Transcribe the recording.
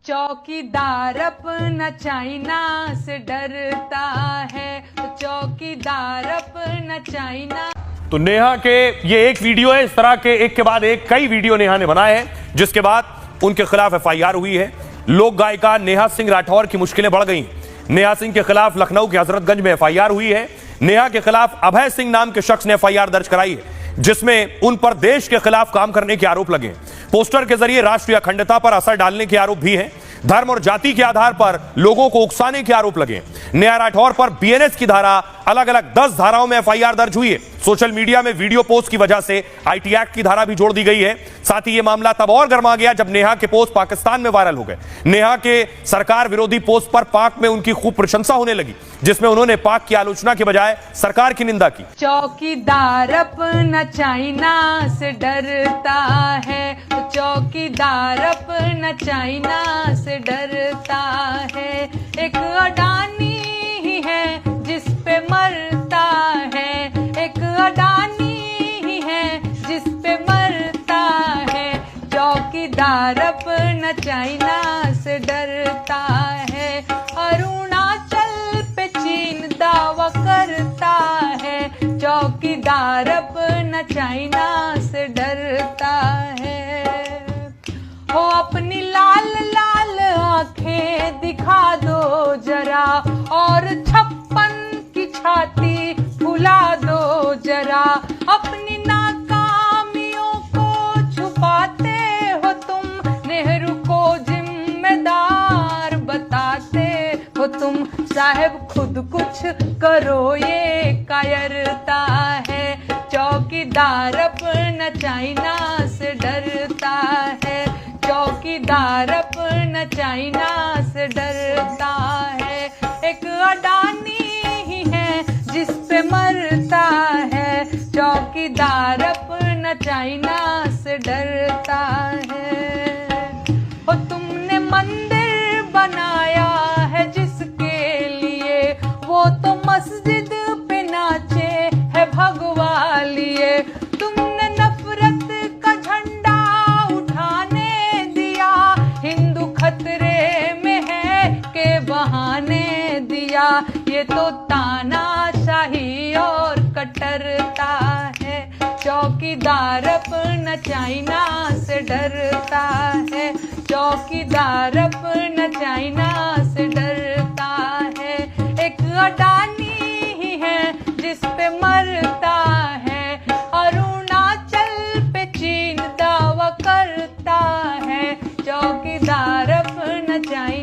चौकीदार अपना चाइना से डरता है, तो चौकीदार अपना चाइना। तो नेहा के ये एक वीडियो है, इस तरह के एक के बाद एक कई वीडियो नेहा ने बनाए हैं, जिसके बाद उनके खिलाफ एफआईआर हुई है। लोक गायिका नेहा सिंह राठौर की मुश्किलें बढ़ गई। नेहा सिंह के खिलाफ लखनऊ के हजरतगंज में एफआईआर हुई है। नेहा के खिलाफ अभय सिंह नाम के शख्स ने एफआईआर दर्ज कराई है, जिसमें उन पर देश के खिलाफ काम करने के आरोप लगे। पोस्टर के जरिए राष्ट्रीय अखंडता पर असर डालने के आरोप भी हैं। धर्म और जाति के आधार पर लोगों को उकसाने के आरोप लगे। नेहा राठौर पर बीएनएस की धारा अलग अलग 10 धाराओं में एफआईआर दर्ज हुई है। सोशल मीडिया में वीडियो पोस्ट की वजह से आईटी एक्ट की धारा भी जोड़ दी गई है। साथ ही यह मामला तब और गर्मा गया जब नेहा के पोस्ट पाकिस्तान में वायरल हो गए। नेहा के सरकार विरोधी पोस्ट पर पाक में उनकी खूब प्रशंसा होने लगी, जिसमें उन्होंने पाक की आलोचना के बजाय सरकार की निंदा की। चौकीदार अपना चाइना से डरता है, तो चौकीदार अपना चाइना से डरता है। एक अडानी ही है जिस पे मरता है, एक अडानी ही है जिस पे मरता है। चौकीदार अपना चाइना से डरता है। अरुणाचल पे चीन दावा करता है, चौकीदार अपना चाइना से डरता है। हो अपनी लाल लाल आंखें दिखा दो जरा, और 56 की छाती फुला दो जरा। अपनी नाकामियों को छुपाते हो तुम, नेहरू को जिम्मेदार बताते हो तुम। साहब खुद कुछ करो, ये कायरता है। चौकीदार अपना चाइना से डरता है, चौकीदार अपना चाइना से डरता है। एक अडानी ही है जिस पे मरता है, चौकीदार अपना चाइना से डरता है। और तुमने मंदिर बनाया है जिसके लिए, वो तो मस्जिद पे नाचे है भगवा लिए। तुमने नफरत का झंडा उठाने दिया, हिंदू खतरे में है के बहाने दिया। ये तो तानाशाही और कट्टरता है। चौकीदार अपना चाइना से डरता है, चौकीदार अपना चाइना से डरता है। एक अडानी ही है जिस पे मरता है, अरुणाचल पे चीन दावा करता है। चौकीदार अपना चाइना